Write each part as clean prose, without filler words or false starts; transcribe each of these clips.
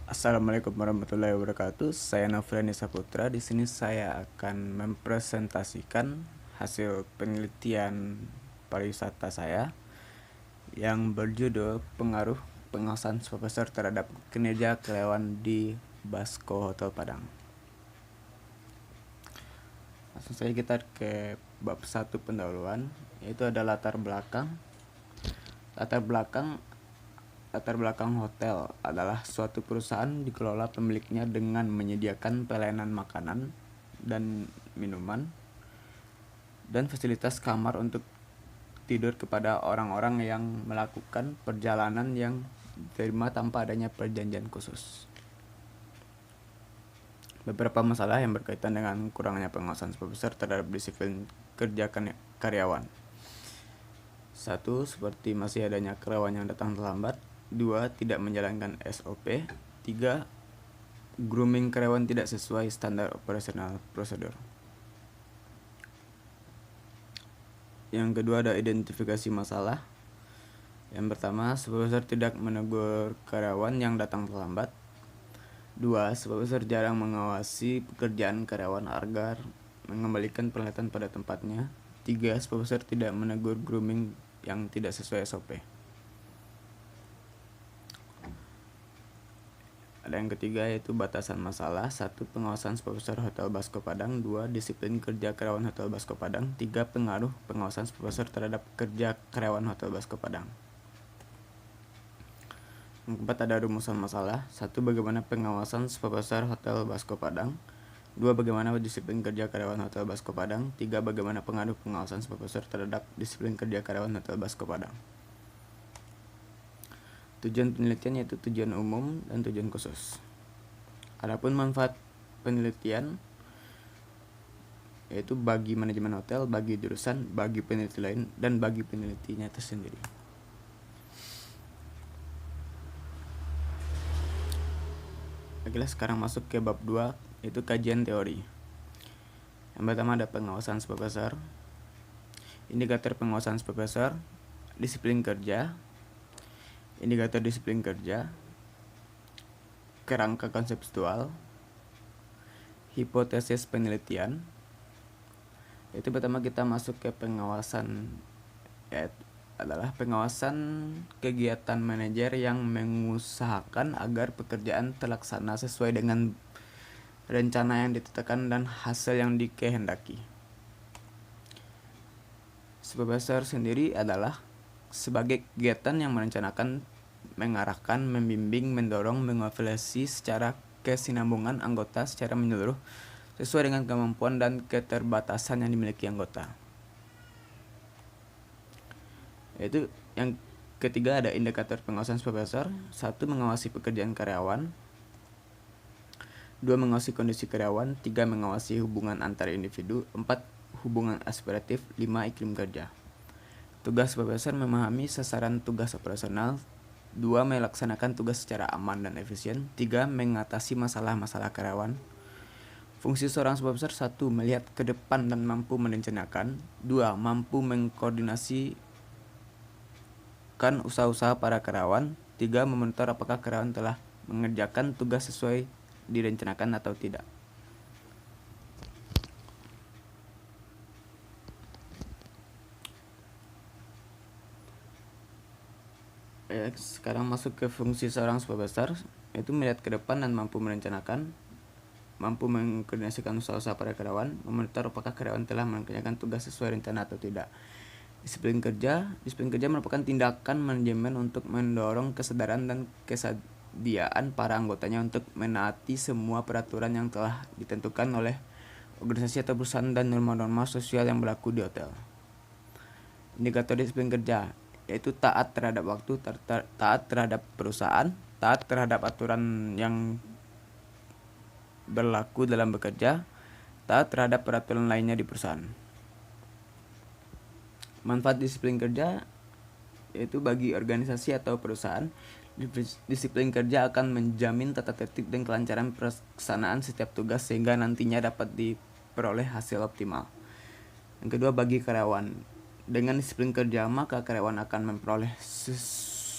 Assalamualaikum warahmatullahi wabarakatuh. Saya Nofriani Saputra. Di sini saya akan mempresentasikan hasil penelitian pariwisata saya yang berjudul pengaruh pengawasan supervisor terhadap kinerja karyawan di Basco Hotel Padang. Langsung saja kita ke bab 1 pendahuluan, yaitu ada latar belakang. Latar belakang hotel adalah suatu perusahaan dikelola pemiliknya dengan menyediakan pelayanan makanan dan minuman dan fasilitas kamar untuk tidur kepada orang-orang yang melakukan perjalanan yang diterima tanpa adanya perjanjian khusus. Beberapa masalah yang berkaitan dengan kurangnya pengawasan supervisor terhadap disiplin kerja karyawan. 1. Seperti masih adanya karyawan yang datang terlambat. 2. Tidak menjalankan SOP. 3. Grooming karyawan tidak sesuai standar operasional prosedur. Yang kedua ada identifikasi masalah. Yang pertama, supervisor tidak menegur karyawan yang datang terlambat. 2. Supervisor jarang mengawasi pekerjaan karyawan agar mengembalikan peralatan pada tempatnya. 3. Supervisor tidak menegur grooming yang tidak sesuai SOP. Ada yang ketiga yaitu batasan masalah. 1. Pengawasan supervisor Hotel Basco Padang. 2. Disiplin kerja karyawan Hotel Basco Padang. 3. Pengaruh pengawasan supervisor terhadap kerja karyawan Hotel Basco Padang. Yang keempat ada rumusan masalah. 1. Bagaimana pengawasan supervisor Hotel Basco Padang. 2. Bagaimana disiplin kerja karyawan Hotel Basco Padang. 3. Bagaimana pengaruh pengawasan supervisor terhadap disiplin kerja karyawan Hotel Basco Padang. Tujuan penelitian yaitu tujuan umum dan tujuan khusus. Adapun manfaat penelitian yaitu bagi manajemen hotel, bagi jurusan, bagi peneliti lain, dan bagi penelitinya tersendiri. Baiklah, sekarang masuk ke bab 2 yaitu kajian teori. Yang pertama ada pengawasan supervisor, indikator pengawasan supervisor, disiplin kerja, indikator disiplin kerja, kerangka konseptual, hipotesis penelitian. Itu pertama kita masuk ke pengawasan, yaitu adalah pengawasan kegiatan manajer yang mengusahakan agar pekerjaan terlaksana sesuai dengan rencana yang ditetapkan dan hasil yang dikehendaki. Supervisor sendiri adalah sebagai kegiatan yang merencanakan, mengarahkan, membimbing, mendorong, mengevaluasi secara kesinambungan anggota secara menyeluruh sesuai dengan kemampuan dan keterbatasan yang dimiliki anggota. Yaitu yang ketiga ada indikator pengawasan supervisor. 1. Mengawasi pekerjaan karyawan. 2. Mengawasi kondisi karyawan. 3. Mengawasi hubungan antar individu. 4. Hubungan aspiratif. 5. Iklim kerja. Tugas supervisor memahami sasaran tugas operasional. 2. Melaksanakan tugas secara aman dan efisien. 3. Mengatasi masalah-masalah karyawan. Fungsi seorang supervisor: 1. Melihat ke depan dan mampu merencanakan. 2. Mampu mengkoordinasi usaha-usaha para karyawan. 3. Memonitor apakah karyawan telah mengerjakan tugas sesuai direncanakan atau tidak. Sekarang masuk ke fungsi seorang supervisor, yaitu melihat ke depan dan mampu merencanakan, mampu mengkoordinasikan usaha-usaha para karyawan, memonitor apakah karyawan telah mengerjakan tugas sesuai rencana atau tidak. Disiplin kerja merupakan tindakan manajemen untuk mendorong kesadaran dan kesediaan para anggotanya untuk menaati semua peraturan yang telah ditentukan oleh organisasi atau perusahaan dan norma-norma sosial yang berlaku di hotel. Indikator disiplin kerja yaitu taat terhadap waktu, taat terhadap perusahaan, taat terhadap aturan yang berlaku dalam bekerja, taat terhadap peraturan lainnya di perusahaan. Manfaat disiplin kerja yaitu bagi organisasi atau perusahaan, disiplin kerja akan menjamin tata tertib dan kelancaran pelaksanaan setiap tugas sehingga nantinya dapat diperoleh hasil optimal. Yang kedua, bagi karyawan, dengan disiplin kerja maka karyawan akan memperoleh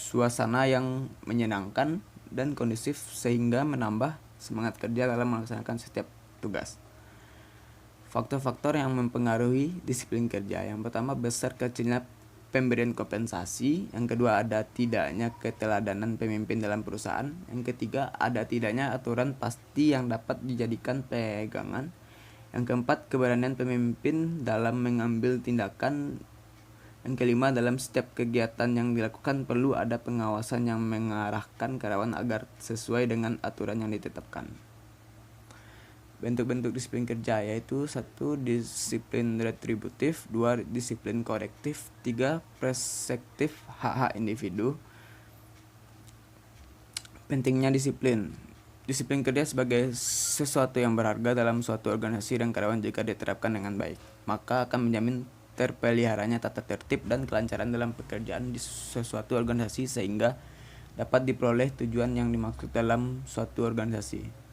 suasana yang menyenangkan dan kondusif sehingga menambah semangat kerja dalam melaksanakan setiap tugas. Faktor-faktor yang mempengaruhi disiplin kerja. Yang pertama, besar kecilnya pemberian kompensasi. Yang kedua, ada tidaknya keteladanan pemimpin dalam perusahaan. Yang ketiga, ada tidaknya aturan pasti yang dapat dijadikan pegangan. Yang keempat, keberanian pemimpin dalam mengambil tindakan. Yang kelima, dalam setiap kegiatan yang dilakukan perlu ada pengawasan yang mengarahkan karyawan agar sesuai dengan aturan yang ditetapkan. Bentuk-bentuk disiplin kerja yaitu 1. Disiplin retributif, 2. Disiplin korektif, 3. Presektif hak-hak individu. Pentingnya disiplin. Disiplin kerja sebagai sesuatu yang berharga dalam suatu organisasi dan karyawan jika diterapkan dengan baik, maka akan menjamin terpeliharanya tata tertib dan kelancaran dalam pekerjaan di sesuatu organisasi sehingga dapat diperoleh tujuan yang dimaksud dalam suatu organisasi.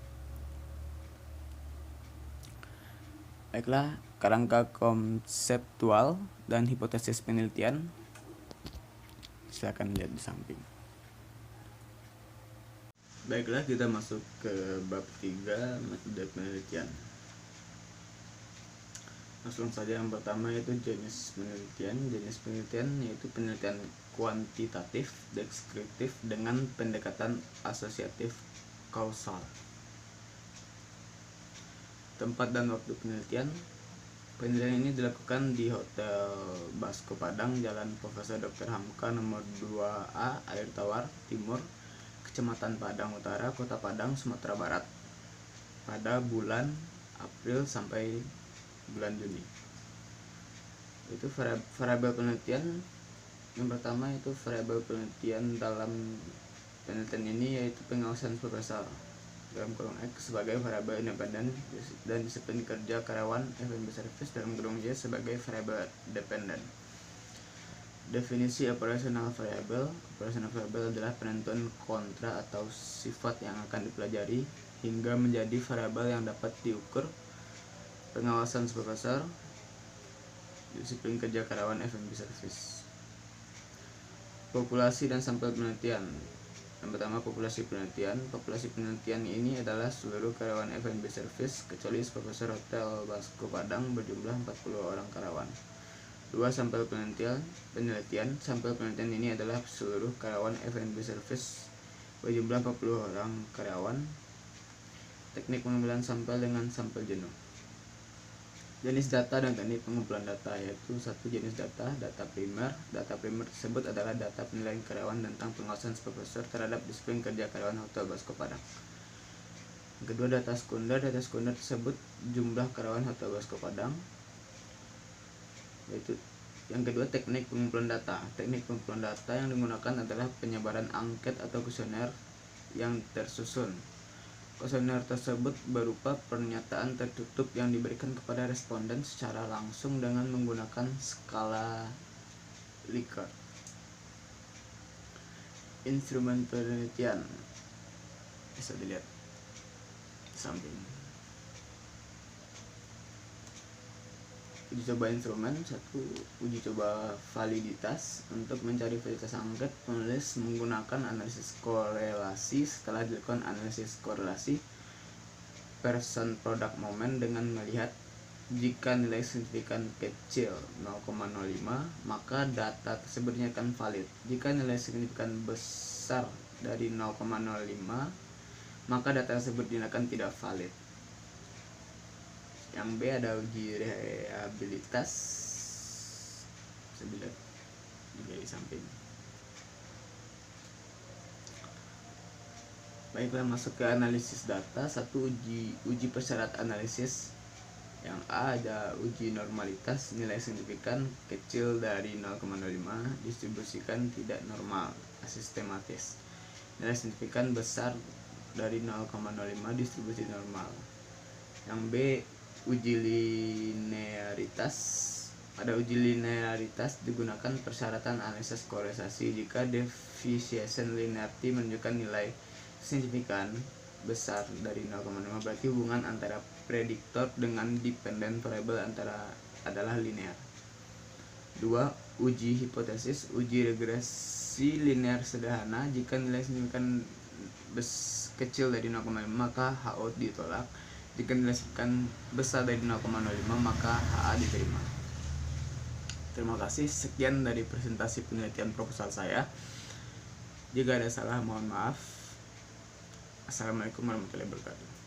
Baiklah, kerangka konseptual dan hipotesis penelitian. Silakan lihat di samping. Baiklah, kita masuk ke bab 3, metode penelitian. Langsung saja, yang pertama yaitu jenis penelitian. Jenis penelitian yaitu penelitian kuantitatif, deskriptif dengan pendekatan asosiatif kausal. Tempat dan waktu penelitian. Penelitian ini dilakukan di Hotel Basko Padang, Jalan Profesor Dr. Hamka nomor 2A, Air Tawar Timur, Kecamatan Padang Utara, Kota Padang, Sumatera Barat, pada bulan April sampai bulan Juni. Itu variabel penelitian. Yang pertama itu variabel penelitian dalam penelitian ini yaitu pengawasan supervisor dalam kurung X sebagai variabel independen dan disiplin kerja karyawan F&B Service dalam kurung Y sebagai variabel dependen. Definisi operasional variabel. Operasional variabel adalah penentuan kontra atau sifat yang akan dipelajari hingga menjadi variabel yang dapat diukur. Pengawasan supervisor, disiplin kerja karyawan F&B Service. Populasi dan sampel penelitian. Yang pertama, populasi penelitian. Populasi penelitian ini adalah seluruh karyawan F&B Service kecuali supervisor Hotel Basko Padang berjumlah 40 orang karyawan. 2. Sampel penelitian. Sampel penelitian ini adalah seluruh karyawan F&B Service berjumlah 40 orang karyawan. Teknik pengambilan sampel dengan sampel jenuh. Jenis data dan teknik pengumpulan data yaitu 1. Jenis data primer. Data primer tersebut adalah data penilaian karyawan tentang pengawasan supervisor terhadap disiplin kerja karyawan Hotel Basko Padang. Yang kedua, data sekunder. Data sekunder tersebut jumlah karyawan Hotel Basko Padang. Yaitu yang kedua, teknik pengumpulan data. Teknik pengumpulan data yang digunakan adalah penyebaran angket atau kuesioner yang tersusun. Kuesioner tersebut berupa pernyataan tertutup yang diberikan kepada responden secara langsung dengan menggunakan skala Likert. Instrumen penelitian bisa dilihat di samping. Uji coba instrumen. 1. Uji coba validitas. Untuk mencari validitas angket, penulis menggunakan analisis korelasi. Setelah dilakukan analisis korelasi person product moment dengan melihat jika nilai signifikan kecil 0,05 maka data tersebut dinyatakan valid. Jika nilai signifikan besar dari 0,05 maka data tersebut dinyatakan tidak valid. Yang B ada uji reliabilitas. Bisa dilihat juga di samping. Baiklah, masuk ke analisis data. 1. Uji persyarat analisis. Yang A ada uji normalitas. Nilai signifikan kecil dari 0,05 distribusikan tidak normal asistematis. Nilai signifikan besar dari 0,05 distribusi normal. Yang B uji linearitas. Pada uji linearitas digunakan persyaratan analisis korelasi. Jika deviation linearity menunjukkan nilai signifikan besar dari 0,5 berarti hubungan antara prediktor dengan dependent variable adalah linear. 2. Uji hipotesis. Uji regresi linear sederhana. Jika nilai signifikan kecil dari 0,5 maka HO ditolak. Jika nilai besar dari 0,05 maka HA diterima. Terima kasih, sekian dari presentasi penelitian proposal saya. Jika ada salah mohon maaf. Assalamualaikum warahmatullahi wabarakatuh.